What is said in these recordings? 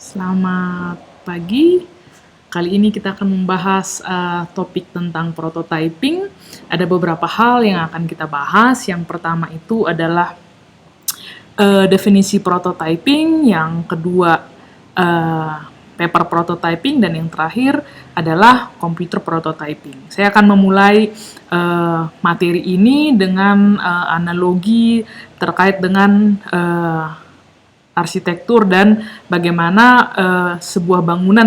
Selamat pagi. Kali ini kita akan membahas topik tentang prototyping. Ada beberapa hal yang akan kita bahas. Yang pertama itu adalah definisi prototyping, yang kedua paper prototyping, dan yang terakhir adalah computer prototyping. Saya akan memulai materi ini dengan analogi terkait dengan arsitektur dan bagaimana sebuah bangunan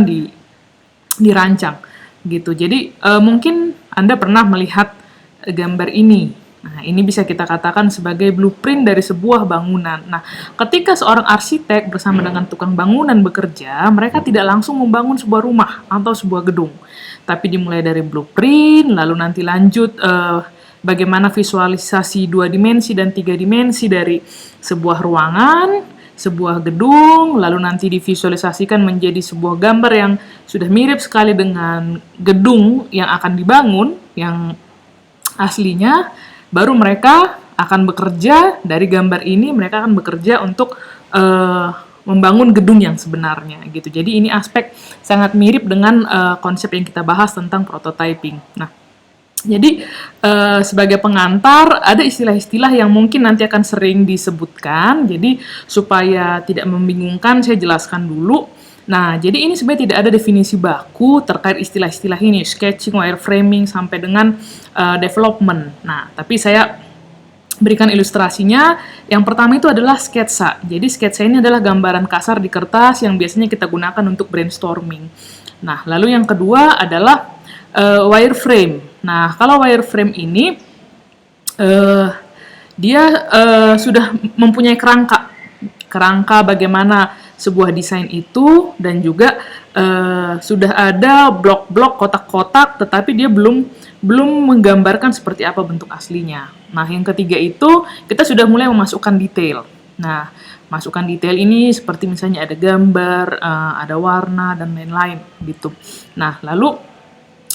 dirancang gitu. Jadi mungkin Anda pernah melihat gambar ini. Nah, ini bisa kita katakan sebagai blueprint dari sebuah bangunan. Nah, ketika seorang arsitek bersama dengan tukang bangunan bekerja, mereka tidak langsung membangun sebuah rumah atau sebuah gedung, tapi dimulai dari blueprint, lalu nanti lanjut bagaimana visualisasi 2 dimensi dan 3 dimensi dari sebuah ruangan, sebuah gedung, lalu nanti divisualisasikan menjadi sebuah gambar yang sudah mirip sekali dengan gedung yang akan dibangun, yang aslinya. Baru mereka akan bekerja dari gambar ini, mereka akan bekerja untuk membangun gedung yang sebenarnya gitu. Jadi ini aspek sangat mirip dengan konsep yang kita bahas tentang prototyping. Nah, jadi sebagai pengantar ada istilah-istilah yang mungkin nanti akan sering disebutkan. Jadi supaya tidak membingungkan, saya jelaskan dulu. Nah, jadi ini sebenarnya tidak ada definisi baku terkait istilah-istilah ini, sketching, wireframing, sampai dengan development. Nah, tapi saya berikan ilustrasinya. Yang pertama itu adalah sketsa. Jadi sketsa ini adalah gambaran kasar di kertas yang biasanya kita gunakan untuk brainstorming. Nah, lalu yang kedua adalah wireframe. Nah, kalau wireframe ini dia sudah mempunyai kerangka bagaimana sebuah desain itu, dan juga sudah ada blok-blok, kotak-kotak, tetapi dia belum menggambarkan seperti apa bentuk aslinya. Nah, yang ketiga itu kita sudah mulai memasukkan detail. Nah, masukkan detail ini seperti misalnya ada gambar, ada warna, dan lain-lain gitu. Nah, lalu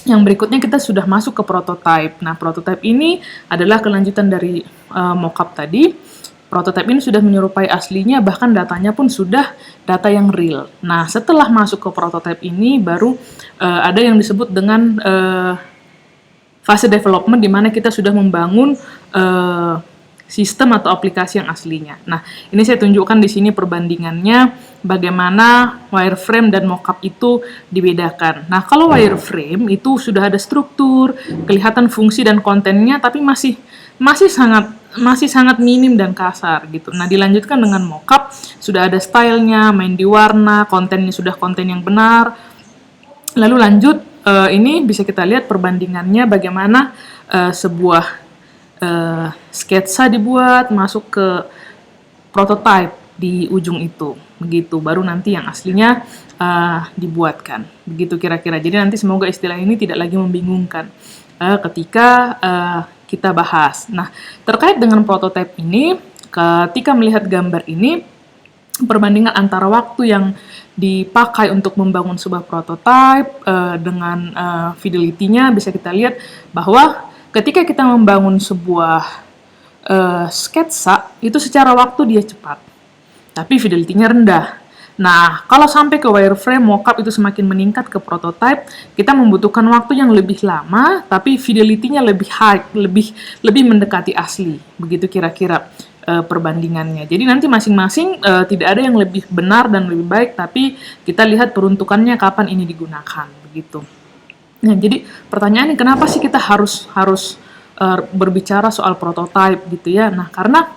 yang berikutnya kita sudah masuk ke prototype. Nah, prototype ini adalah kelanjutan dari mockup tadi. Prototype ini sudah menyerupai aslinya, bahkan datanya pun sudah data yang real. Nah, setelah masuk ke prototype ini, baru ada yang disebut dengan fase development, di mana kita sudah membangun sistem atau aplikasi yang aslinya. Nah, ini saya tunjukkan di sini perbandingannya, bagaimana wireframe dan mockup itu dibedakan. Nah, kalau wireframe itu sudah ada struktur, kelihatan fungsi dan kontennya, tapi masih sangat minim dan kasar gitu. Nah, dilanjutkan dengan mockup, sudah ada stylenya, main di warna, kontennya sudah konten yang benar. Lalu lanjut, ini bisa kita lihat perbandingannya bagaimana sebuah sketsa dibuat masuk ke prototype di ujung itu, begitu. Baru nanti yang aslinya dibuatkan, begitu kira-kira. Jadi nanti semoga istilah ini tidak lagi membingungkan ketika kita bahas. Nah, terkait dengan prototype ini, ketika melihat gambar ini, perbandingan antara waktu yang dipakai untuk membangun sebuah prototype dengan fidelity-nya, bisa kita lihat bahwa ketika kita membangun sebuah sketsa, itu secara waktu dia cepat, tapi fidelity-nya rendah. Nah, kalau sampai ke wireframe, mockup itu semakin meningkat ke prototype, kita membutuhkan waktu yang lebih lama, tapi fidelity-nya lebih high, lebih mendekati asli. Begitu kira-kira perbandingannya. Jadi nanti masing-masing tidak ada yang lebih benar dan lebih baik, tapi kita lihat peruntukannya kapan ini digunakan, begitu. Nah, jadi pertanyaannya, kenapa sih kita harus berbicara soal prototype gitu ya? Nah, karena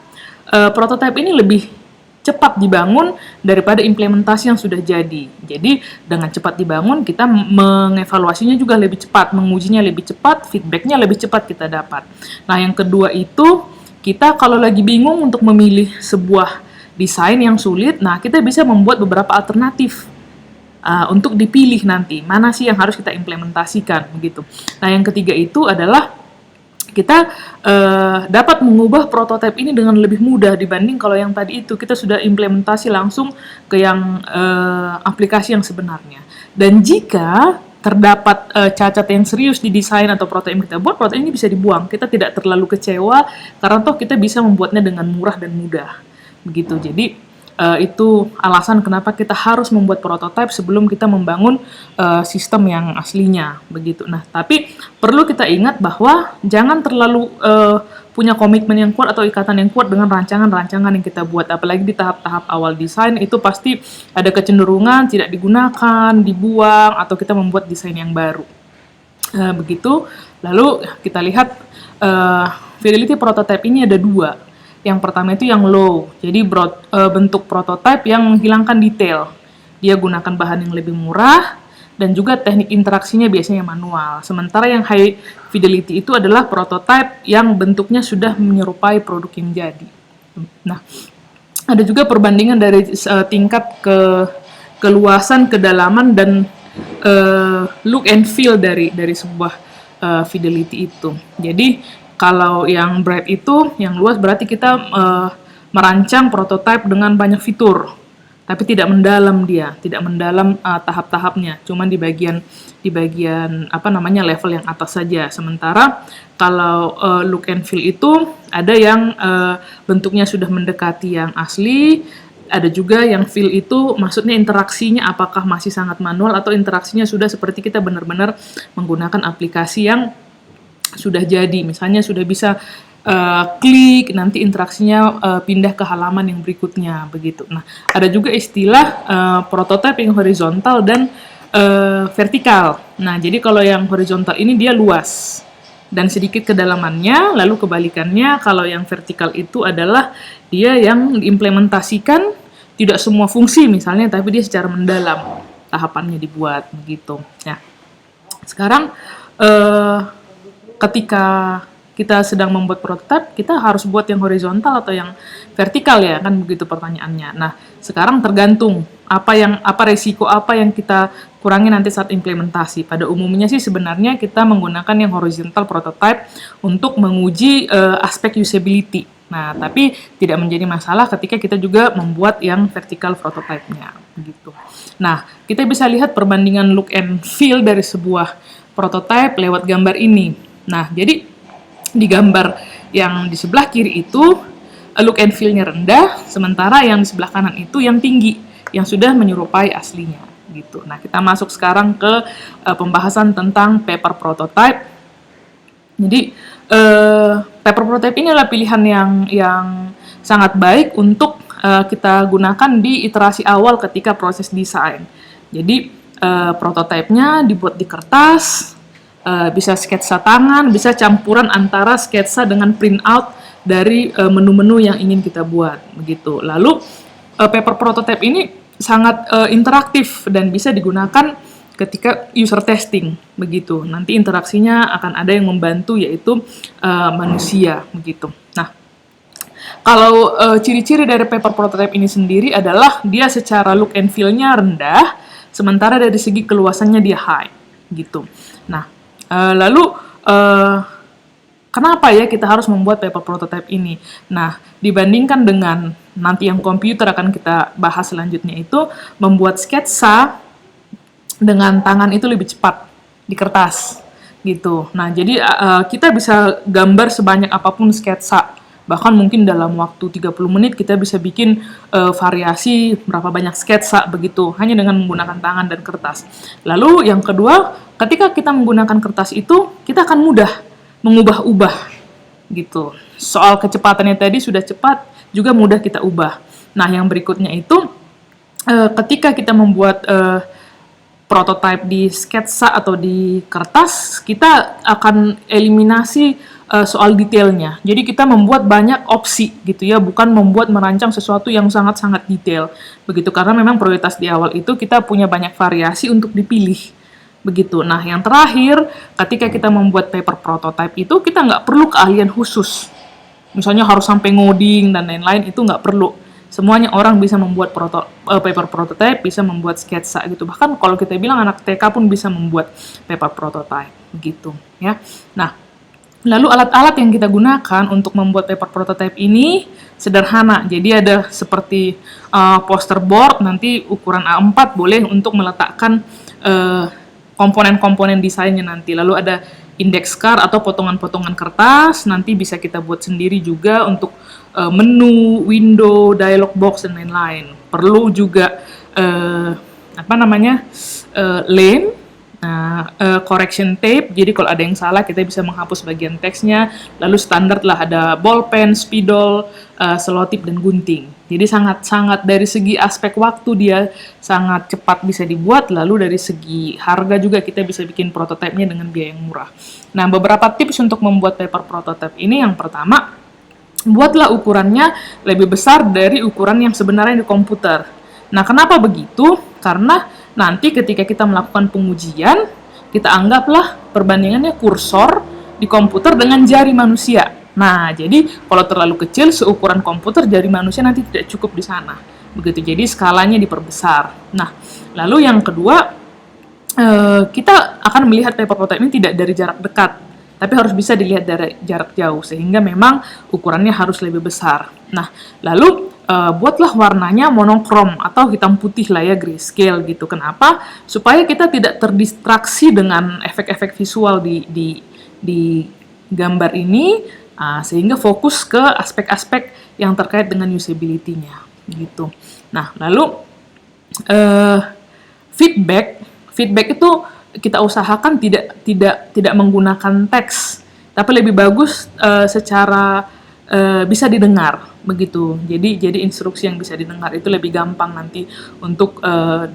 prototype ini lebih cepat dibangun daripada implementasi yang sudah jadi. Jadi dengan cepat dibangun, kita mengevaluasinya juga lebih cepat, mengujinya lebih cepat, feedbacknya lebih cepat kita dapat. Nah, yang kedua itu, kita kalau lagi bingung untuk memilih sebuah desain yang sulit, nah kita bisa membuat beberapa alternatif untuk dipilih nanti, mana sih yang harus kita implementasikan, begitu. Nah, yang ketiga itu adalah kita dapat mengubah prototipe ini dengan lebih mudah dibanding kalau yang tadi itu kita sudah implementasi langsung ke yang aplikasi yang sebenarnya. Dan jika terdapat cacat yang serius di desain atau prototipe yang kita buat, prototipe ini bisa dibuang. Kita tidak terlalu kecewa karena toh kita bisa membuatnya dengan murah dan mudah. Begitu. Jadi itu alasan kenapa kita harus membuat prototipe sebelum kita membangun sistem yang aslinya, begitu. Nah, tapi perlu kita ingat bahwa jangan terlalu punya komitmen yang kuat atau ikatan yang kuat dengan rancangan-rancangan yang kita buat, apalagi di tahap-tahap awal desain itu pasti ada kecenderungan tidak digunakan, dibuang, atau kita membuat desain yang baru. Begitu. Lalu kita lihat fidelity prototype ini ada dua. Yang pertama itu yang low, jadi bentuk prototype yang menghilangkan detail. Dia gunakan bahan yang lebih murah, dan juga teknik interaksinya biasanya manual. Sementara yang high fidelity itu adalah prototype yang bentuknya sudah menyerupai produk yang jadi. Nah, ada juga perbandingan dari tingkat keluasan, kedalaman, dan look and feel dari sebuah fidelity itu. Jadi kalau yang bright itu, yang luas berarti kita merancang prototipe dengan banyak fitur, tapi tidak mendalam tidak mendalam tahap-tahapnya, cuman di bagian level yang atas saja. Sementara kalau look and feel itu ada yang bentuknya sudah mendekati yang asli, ada juga yang feel itu maksudnya interaksinya apakah masih sangat manual atau interaksinya sudah seperti kita benar-benar menggunakan aplikasi yang sudah jadi, misalnya sudah bisa klik, nanti interaksinya pindah ke halaman yang berikutnya, begitu. Nah, ada juga istilah prototype yang horizontal dan vertikal. Nah, jadi kalau yang horizontal ini dia luas dan sedikit kedalamannya, lalu kebalikannya kalau yang vertikal itu adalah dia yang diimplementasikan tidak semua fungsi misalnya, tapi dia secara mendalam tahapannya dibuat, begitu. Nah, sekarang ketika kita sedang membuat prototipe, kita harus buat yang horizontal atau yang vertikal ya, kan begitu pertanyaannya. Nah, sekarang tergantung apa resiko apa yang kita kurangi nanti saat implementasi. Pada umumnya sih sebenarnya kita menggunakan yang horizontal prototype untuk menguji aspek usability. Nah, tapi tidak menjadi masalah ketika kita juga membuat yang vertikal prototype-nya, begitu. Nah, kita bisa lihat perbandingan look and feel dari sebuah prototype lewat gambar ini. Nah, jadi di gambar yang di sebelah kiri itu look and feel-nya rendah, sementara yang di sebelah kanan itu yang tinggi, yang sudah menyerupai aslinya, gitu. Nah, kita masuk sekarang ke pembahasan tentang paper prototype. Jadi, paper prototype ini adalah pilihan yang sangat baik untuk kita gunakan di iterasi awal ketika proses desain. Jadi, prototipenya dibuat di kertas, bisa sketsa tangan, bisa campuran antara sketsa dengan print out dari menu-menu yang ingin kita buat, begitu. Lalu paper prototype ini sangat interaktif dan bisa digunakan ketika user testing, begitu. Nanti interaksinya akan ada yang membantu, yaitu manusia, begitu. Nah, kalau ciri-ciri dari paper prototype ini sendiri adalah dia secara look and feel-nya rendah, sementara dari segi keluasannya dia high, gitu. Nah, lalu kenapa ya kita harus membuat paper prototype ini? Nah, dibandingkan dengan nanti yang komputer akan kita bahas selanjutnya itu, membuat sketsa dengan tangan itu lebih cepat di kertas, gitu. Nah, jadi kita bisa gambar sebanyak apapun sketsa. Bahkan mungkin dalam waktu 30 menit kita bisa bikin variasi berapa banyak sketsa, begitu, hanya dengan menggunakan tangan dan kertas. Lalu yang kedua, ketika kita menggunakan kertas itu, kita akan mudah mengubah-ubah, gitu. Soal kecepatannya tadi sudah cepat, juga mudah kita ubah. Nah, yang berikutnya itu, ketika kita membuat prototype di sketsa atau di kertas, kita akan eliminasi soal detailnya. Jadi kita membuat banyak opsi, gitu ya, bukan merancang sesuatu yang sangat-sangat detail, begitu. Karena memang prioritas di awal itu kita punya banyak variasi untuk dipilih, begitu. Nah, yang terakhir, ketika kita membuat paper prototype itu, kita nggak perlu keahlian khusus. Misalnya harus sampai ngoding dan lain-lain, itu nggak perlu. Semuanya orang bisa membuat paper prototype, bisa membuat sketsa, gitu. Bahkan kalau kita bilang anak TK pun bisa membuat paper prototype, gitu ya. Nah, lalu alat-alat yang kita gunakan untuk membuat paper prototype ini sederhana. Jadi ada seperti poster board, nanti ukuran A4 boleh untuk meletakkan komponen-komponen desainnya nanti. Lalu ada index card atau potongan-potongan kertas. Nanti bisa kita buat sendiri juga untuk menu, window, dialog box dan lain-lain. Perlu juga lem, correction tape, jadi kalau ada yang salah kita bisa menghapus bagian teksnya. Lalu standar lah ada bolpen, spidol, selotip dan gunting. Jadi sangat-sangat dari segi aspek waktu dia sangat cepat bisa dibuat. Lalu dari segi harga juga kita bisa bikin prototipenya dengan biaya yang murah. Nah, beberapa tips untuk membuat paper prototype ini, yang pertama, buatlah ukurannya lebih besar dari ukuran yang sebenarnya di komputer. Nah, kenapa begitu? Karena nanti ketika kita melakukan pengujian, kita anggaplah perbandingannya kursor di komputer dengan jari manusia. Nah, jadi kalau terlalu kecil seukuran komputer, jari manusia nanti tidak cukup di sana. Begitu, jadi skalanya diperbesar. Nah, lalu yang kedua, kita akan melihat paper prototype ini tidak dari jarak dekat, tapi harus bisa dilihat dari jarak jauh, sehingga memang ukurannya harus lebih besar. Nah, lalu buatlah warnanya monokrom atau hitam putih lah ya, grayscale gitu. Kenapa? Supaya kita tidak terdistraksi dengan efek-efek visual di gambar ini, sehingga fokus ke aspek-aspek yang terkait dengan usability-nya gitu. Nah, lalu feedback itu kita usahakan tidak menggunakan teks, tapi lebih bagus secara bisa didengar begitu. Jadi instruksi yang bisa didengar itu lebih gampang nanti untuk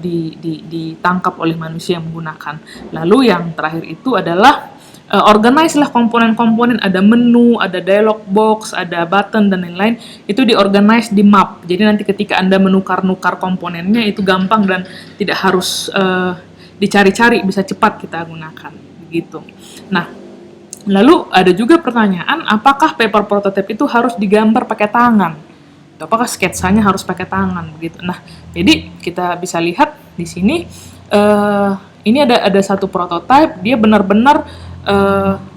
ditangkap oleh manusia yang menggunakan. Lalu yang terakhir itu adalah organize lah komponen-komponen, ada menu, ada dialog box, ada button dan lain-lain, itu diorganize di map. Jadi nanti ketika Anda menukar-nukar komponennya itu gampang dan tidak harus dicari-cari, bisa cepat kita gunakan begitu. Nah, lalu ada juga pertanyaan, apakah paper prototype itu harus digambar pakai tangan? Atau apakah sketsanya harus pakai tangan begitu? Nah, jadi kita bisa lihat di sini ini ada satu prototype, dia benar-benar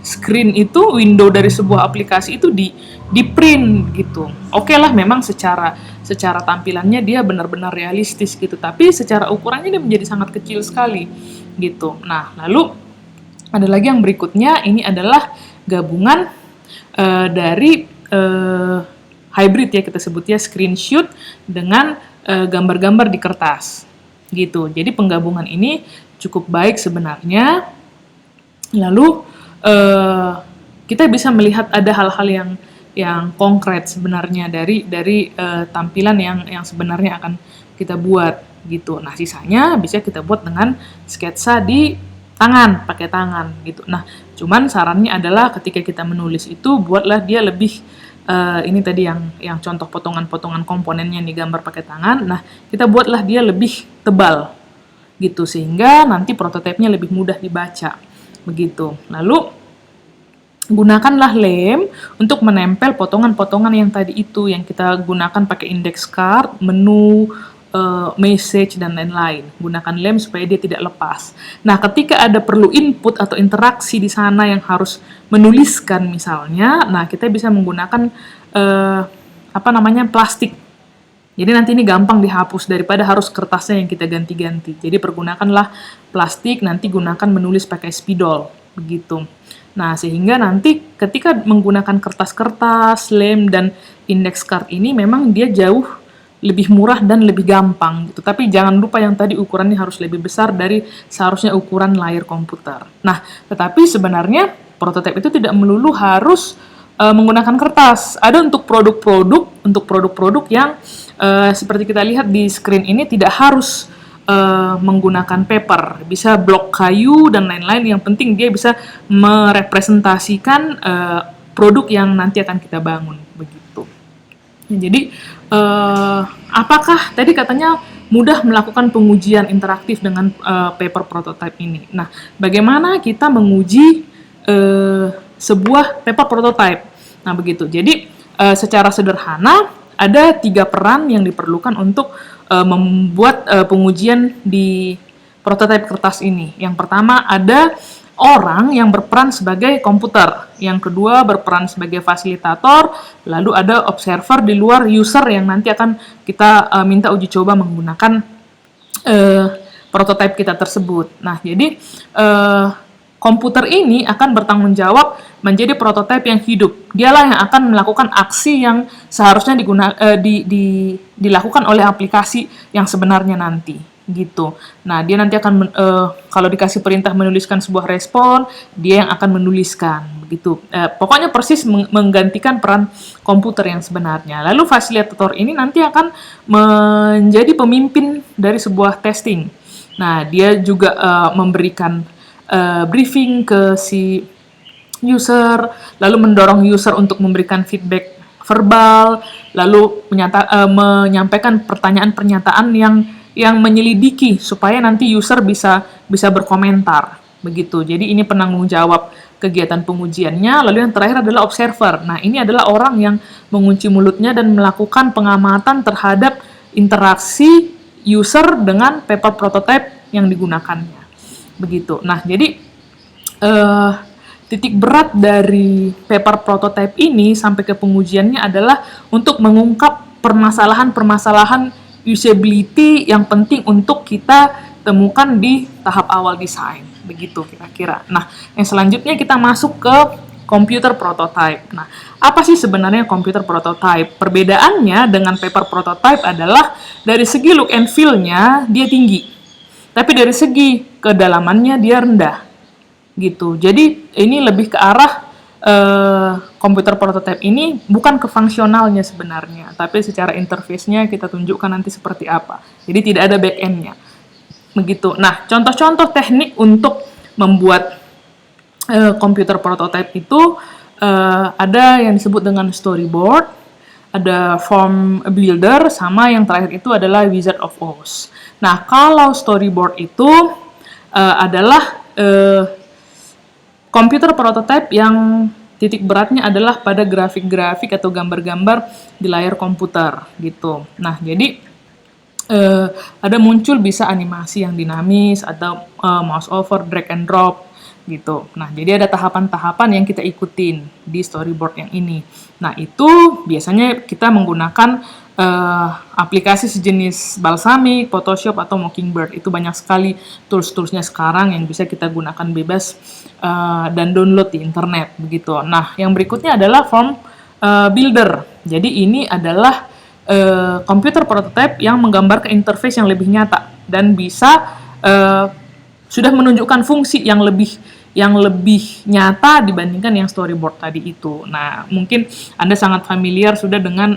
screen itu, window dari sebuah aplikasi itu di print gitu. Oke lah, memang secara tampilannya dia benar-benar realistis gitu, tapi secara ukurannya dia menjadi sangat kecil sekali gitu. Nah, lalu ada lagi yang berikutnya, ini adalah gabungan dari hybrid ya, kita sebutnya screenshot dengan gambar-gambar di kertas gitu. Jadi penggabungan ini cukup baik sebenarnya. Lalu kita bisa melihat ada hal-hal yang konkret sebenarnya dari tampilan yang sebenarnya akan kita buat gitu. Nah, sisanya bisa kita buat dengan sketsa di tangan, pakai tangan gitu. Nah, cuman sarannya adalah ketika kita menulis itu buatlah dia lebih ini tadi yang contoh potongan-potongan komponennya yang digambar pakai tangan. Nah, kita buatlah dia lebih tebal gitu, sehingga nanti prototipenya lebih mudah dibaca begitu. Lalu gunakanlah lem untuk menempel potongan-potongan yang tadi itu yang kita gunakan pakai index card, menu, message dan lain-lain. Gunakan lem supaya dia tidak lepas. Nah, ketika ada perlu input atau interaksi di sana yang harus menuliskan misalnya, nah kita bisa menggunakan plastik. Jadi nanti ini gampang dihapus daripada harus kertasnya yang kita ganti-ganti. Jadi pergunakanlah plastik, nanti gunakan menulis pakai spidol begitu. Nah, sehingga nanti ketika menggunakan kertas-kertas, lem dan index card ini memang dia jauh lebih murah dan lebih gampang gitu. Tapi jangan lupa yang tadi ukurannya harus lebih besar dari seharusnya ukuran layar komputer. Nah, tetapi sebenarnya prototipe itu tidak melulu harus menggunakan kertas. Ada untuk produk-produk yang seperti kita lihat di screen ini tidak harus menggunakan paper, bisa blok kayu dan lain-lain. Yang penting dia bisa merepresentasikan produk yang nanti akan kita bangun begitu. Jadi apakah tadi katanya mudah melakukan pengujian interaktif dengan paper prototype ini? Nah, bagaimana kita menguji sebuah paper prototype? Nah, begitu. Jadi secara sederhana ada 3 peran yang diperlukan untuk membuat pengujian di prototipe kertas ini. Yang pertama ada orang yang berperan sebagai komputer, yang kedua berperan sebagai fasilitator, lalu ada observer di luar user yang nanti akan kita minta uji coba menggunakan prototipe kita tersebut. Nah, jadi komputer ini akan bertanggung jawab menjadi prototipe yang hidup. Dialah yang akan melakukan aksi yang seharusnya dilakukan oleh aplikasi yang sebenarnya nanti, gitu. Nah, dia nanti akan kalau dikasih perintah menuliskan sebuah respon, dia yang akan menuliskan, begitu. Pokoknya persis menggantikan peran komputer yang sebenarnya. Lalu fasilitator ini nanti akan menjadi pemimpin dari sebuah testing. Nah, dia juga memberikan briefing ke si user, lalu mendorong user untuk memberikan feedback verbal, lalu menyampaikan pertanyaan-pernyataan yang menyelidiki supaya nanti user bisa berkomentar, begitu. Jadi ini penanggung jawab kegiatan pengujiannya. Lalu yang terakhir adalah observer. Nah, ini adalah orang yang mengunci mulutnya dan melakukan pengamatan terhadap interaksi user dengan paper prototype yang digunakannya, begitu. Nah, jadi titik berat dari paper prototype ini sampai ke pengujiannya adalah untuk mengungkap permasalahan-permasalahan usability yang penting untuk kita temukan di tahap awal desain, begitu kira-kira. Nah, yang selanjutnya kita masuk ke computer prototype. Nah, apa sih sebenarnya computer prototype? Perbedaannya dengan paper prototype adalah dari segi look and feel-nya dia tinggi, tapi dari segi kedalamannya dia rendah, gitu. Jadi ini lebih ke arah komputer prototype ini bukan ke fungsionalnya sebenarnya, tapi secara interface-nya kita tunjukkan nanti seperti apa. Jadi tidak ada back-end-nya, begitu. Nah, contoh-contoh teknik untuk membuat komputer prototype itu ada yang disebut dengan storyboard, ada form builder, sama yang terakhir itu adalah Wizard of Oz. Nah, kalau storyboard itu adalah komputer prototype yang titik beratnya adalah pada grafik-grafik atau gambar-gambar di layar komputer, gitu. Nah, jadi ada muncul bisa animasi yang dinamis atau mouse over, drag and drop, gitu. Nah, jadi ada tahapan-tahapan yang kita ikutin di storyboard yang ini. Nah, itu biasanya kita menggunakan aplikasi sejenis Balsamic, Photoshop, atau Mockingbird. Itu banyak sekali tools-toolsnya sekarang yang bisa kita gunakan bebas dan download di internet, begitu. Nah, yang berikutnya adalah form builder. Jadi ini adalah komputer prototype yang menggambarkan interface yang lebih nyata dan bisa sudah menunjukkan fungsi yang lebih nyata dibandingkan yang storyboard tadi itu. Nah, mungkin Anda sangat familiar sudah dengan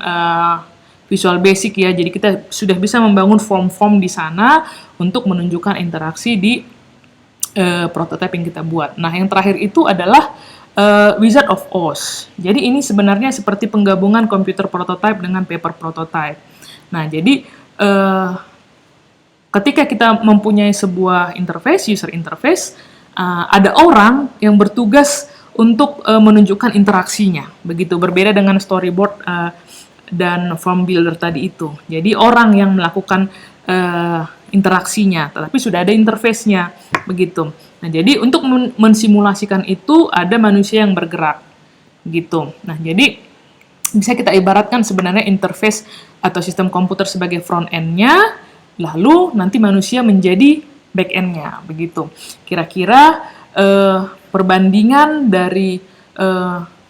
Visual Basic ya. Jadi kita sudah bisa membangun form-form di sana untuk menunjukkan interaksi di prototype yang kita buat. Nah, yang terakhir itu adalah Wizard of Oz. Jadi ini sebenarnya seperti penggabungan computer prototype dengan paper prototype. Nah, jadi ketika kita mempunyai sebuah interface, user interface, ada orang yang bertugas untuk menunjukkan interaksinya. Begitu, berbeda dengan storyboard dan form builder tadi itu. Jadi orang yang melakukan interaksinya, tetapi sudah ada interface-nya, begitu. Nah, jadi untuk mensimulasikan itu ada manusia yang bergerak, gitu. Nah, jadi bisa kita ibaratkan sebenarnya interface atau sistem komputer sebagai front end-nya, lalu nanti manusia menjadi back end-nya, begitu. Kira-kira perbandingan dari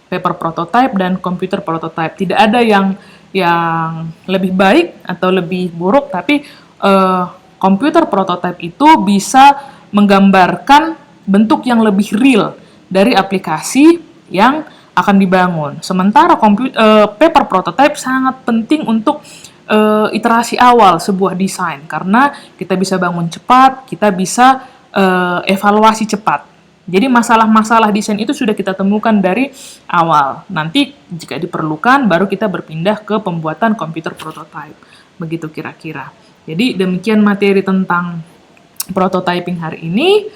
paper prototype dan computer prototype. Tidak ada yang lebih baik atau lebih buruk, tapi computer prototype itu bisa menggambarkan bentuk yang lebih real dari aplikasi yang akan dibangun. Sementara paper prototype sangat penting untuk iterasi awal sebuah desain, karena kita bisa bangun cepat, kita bisa evaluasi cepat. Jadi masalah-masalah desain itu sudah kita temukan dari awal. Nanti jika diperlukan, baru kita berpindah ke pembuatan komputer prototype. Begitu kira-kira. Jadi demikian materi tentang prototyping hari ini.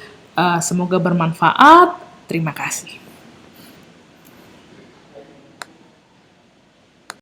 Semoga bermanfaat. Terima kasih.